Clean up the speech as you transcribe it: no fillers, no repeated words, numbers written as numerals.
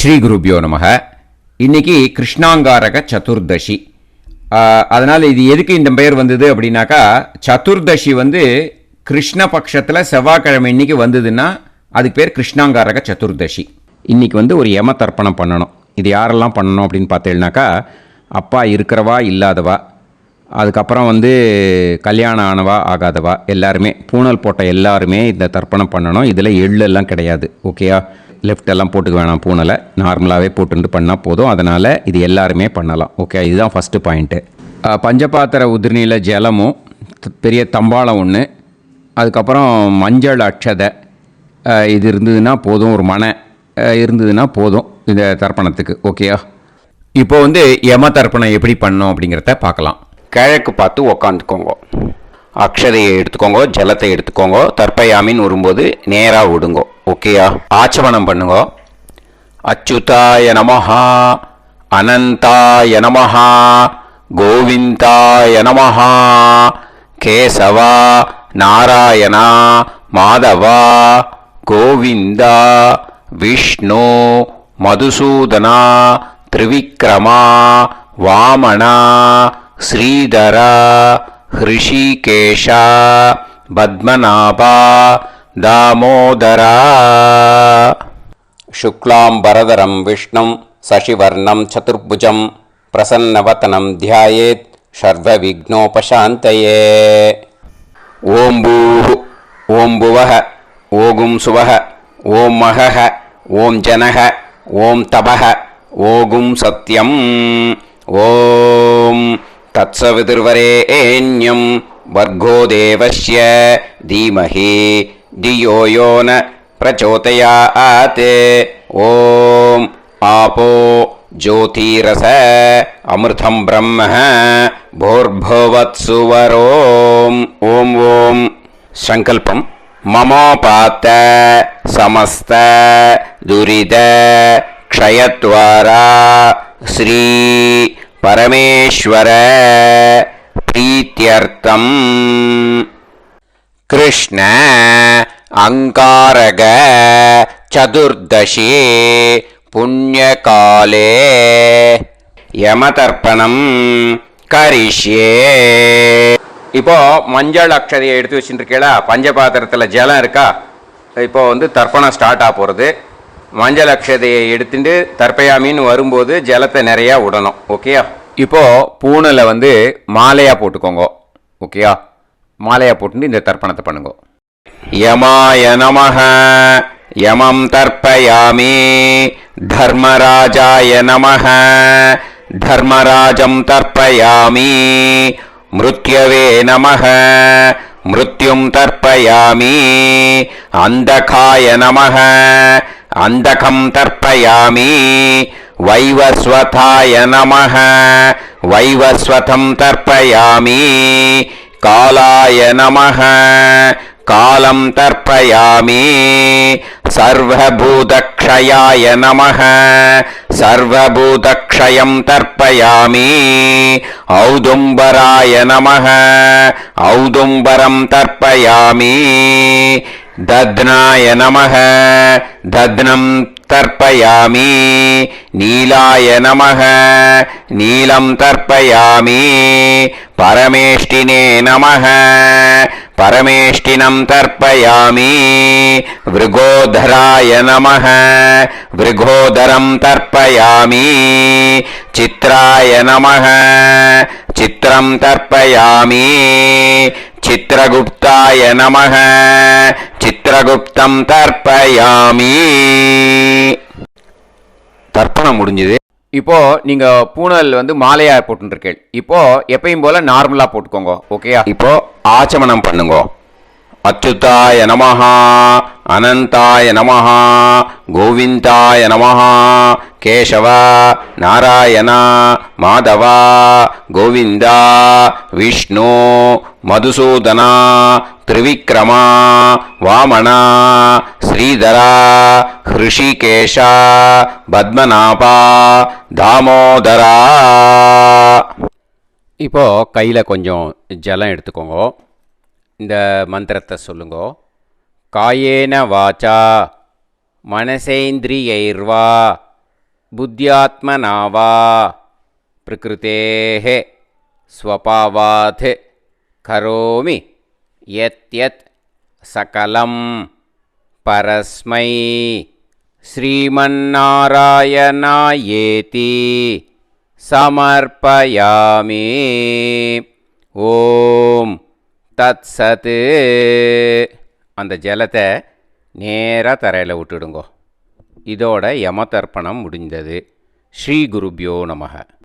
ஸ்ரீ குருபியோ நமக. இன்னைக்கு கிருஷ்ணாங்காரக சதுர்தசி. அதனால் இது எதுக்கு இந்த பெயர் வந்தது அப்படின்னாக்கா, சதுர்தசி கிருஷ்ண பட்சத்தில் செவ்வாய்க்கிழமை இன்னைக்கு வந்ததுன்னா அதுக்கு பேர் கிருஷ்ணாங்காரக சதுர்தசி. இன்னைக்கு ஒரு யம தர்ப்பணம் பண்ணணும். இது யாரெல்லாம் பண்ணணும் அப்படின்னு பார்த்தீங்கன்னாக்கா, அப்பா இருக்கிறவா இல்லாதவா, அதுக்கப்புறம் கல்யாணம் ஆனவா ஆகாதவா எல்லாருமே, பூனல் போட்ட எல்லாருமே இந்த தர்ப்பணம் பண்ணணும். இதில் எள்ளெல்லாம் கிடையாது. ஓகேயா? லெஃப்டெல்லாம் போட்டுக்க வேணாம், பூனலை நார்மலாகவே போட்டுட்டு பண்ணால் போதும். அதனால் இது எல்லாருமே பண்ணலாம். ஓகே, இதுதான் ஃபஸ்ட்டு பாயிண்ட்டு. பஞ்சபாத்திர உதிர்நீல ஜலமும் பெரிய தம்பாளம் ஒன்று, அதுக்கப்புறம் மஞ்சள் அட்சதை இது இருந்ததுன்னா போதும். ஒரு மனை இருந்ததுன்னா போதும் இந்த தர்ப்பணத்துக்கு. ஓகேயா? இப்போ யம தர்ப்பணம் எப்படி பண்ணோம் அப்படிங்கிறத பார்க்கலாம். கிழக்கு பார்த்து உக்காந்துக்கோங்க. அக்ஷதையை எடுத்துக்கோங்க, ஜலத்தை எடுத்துக்கோங்க. தர்ப்பயாமின்னு வரும்போது நேராக விடுங்கோ. ஓகேயா? ஆச்சமனம் பண்ணுங்க. அச்சுதாய நமஹா, அனந்தாய நமஹா, கோவிந்தாய நமஹா, கேசவா, நாராயணா, மாதவா, கோவிந்தா, விஷ்ணு, மதுசூதனா, திரிவிக்ரமா, வாமனா, ஸ்ரீதரா, ஹிருஷிகேஷா, பத்மநாபா, தாமோதரா. சுக்லாம்பரதரம் விஷ்ணும் சசிவர்ணம் சதுர்புஜம் பிரசன்னவதனம் தியாயேத் சர்வவிக்னோபசாந்தயே. ஓம் பூः, ஓம் புவः, ஓகும் சுவः, ஓம் மகः, ஓம் ஜனः, ஓம் தபः, ஓகும் சத்யம். ஓம் தத்சவிதுர்வரேண்யம் வர்கோ தேவஸ்ய தீமஹி தியோ யோ ந பிரச்சோதயாத். ஓம் ஆபோ ஜோதிரஸ அமிர்தம் பிரம்ம பூர்புவத்சுவரோம். ஓம் ஓம். சங்கல்பம். மமோபாத்த சமஸ்த துரித க்ஷயத்வாரா ஸ்ரீ பரமேஸ்வர பிரீத்யர்த்தம் கிருஷ்ண அங்காரக சதுர்தசி புண்ணியகாலே யமதர்ப்பணம் கரிஷ்யே. இப்போ மஞ்சள் அக்ஷதையை எடுத்து வச்சுருக்கீங்களா? பஞ்சபாத்திரத்தில் ஜலம் இருக்கா? இப்போ தர்ப்பணம் ஸ்டார்ட் ஆக போகிறது. மஞ்சள் அக்ஷதையை எடுத்துட்டு தர்ப்பயாமின்னு வரும்போது ஜலத்தை நிறையா விடணும். ஓகேயா? இப்போது பூனலை மாலையாக போட்டுக்கோங்க. ஓகேயா? மாலையாக போட்டுட்டு இந்த தர்ப்பணத்தை பண்ணுங்க. யமாய நமஹ, யமம் தர்ப்பயாமி. தர்மராஜாய நமஹ, தர்மராஜம் தர்ப்பயாமி. மிருத்யவே நமஹ, மிருத்யும் தர்ப்பயாமி. அந்தகாய நமஹ, அந்தகம் தர்ப்பயாமி. வைவஸ்வதாய நமஹ, வைவஸ்வதம் தர்ப்பயாமி. காலாய நமஹ, காலம் தர்ப்பயாமி. சர்வபூதக்ஷயாய நமஹ, சர்வபூதக்ஷயம் தர்ப்பயாமி. ஔதும்பராய நமஹ, ஔதும்பரம் தர்ப்பயாமி. தத்னாய நமஹ, தத்னம் தர்ப்பயாமி. நீலாய நமஹ, நீலம் தர்ப்பயாமி. பரமேஷ்டினே நமஹ, பரமேஷ்டினம் தர்ப்பயாமி. விருகோதராய நமஹ, விருகோதரம் தர்ப்பயாமி. சித்ராய நமஹ, சித்ரம் தர்ப்பயாமி. சித்ரகுப்தாய நமஹ, சித்ரகுப்தம் தர்ப்பயாமி. தர்ப்பணம் முடிஞ்சது. இப்போது நீங்கள் பூனல் மாலையாக போட்டுருக்கேள். இப்போது எப்பயும் போல் நார்மலாக போட்டுக்கோங்க. ஓகேயா? இப்போது ஆச்சமனம் பண்ணுங்க. அச்சுதாய நமஹா, அனந்தாய நமஹா, கோவிந்தாய நமஹா, கேசவா, நாராயணா, மாதவா, கோவிந்தா, விஷ்ணு, மதுசூதனா, திரிவிக்ரமா, வாமனா, ஸ்ரீதரா, ஹிருஷிகேஷா, பத்மநாபா, தாமோதரா. இப்போது கையில் கொஞ்சம் ஜலம் எடுத்துக்கோங்க. இந்த மந்திரத்தை சொல்லுங்க. காயேன வாச்சா மனசேந்திரியைர்வா புத்தியாத்மனா வா பிரகிருதேஹ ஸ்வபாவாத் கரோமி யத் யத் சகலம் பரஸ்மை ஸ்ரீமன்னாராயணாயேதி சமர்ப்பயாமி. ஓம் தத் சத். அந்த ஜலத்தை நேராக தரையில் விட்டுடுங்கோ. இதோட யமதர்ப்பணம் முடிந்தது. ஸ்ரீ குருப்யோ நமः.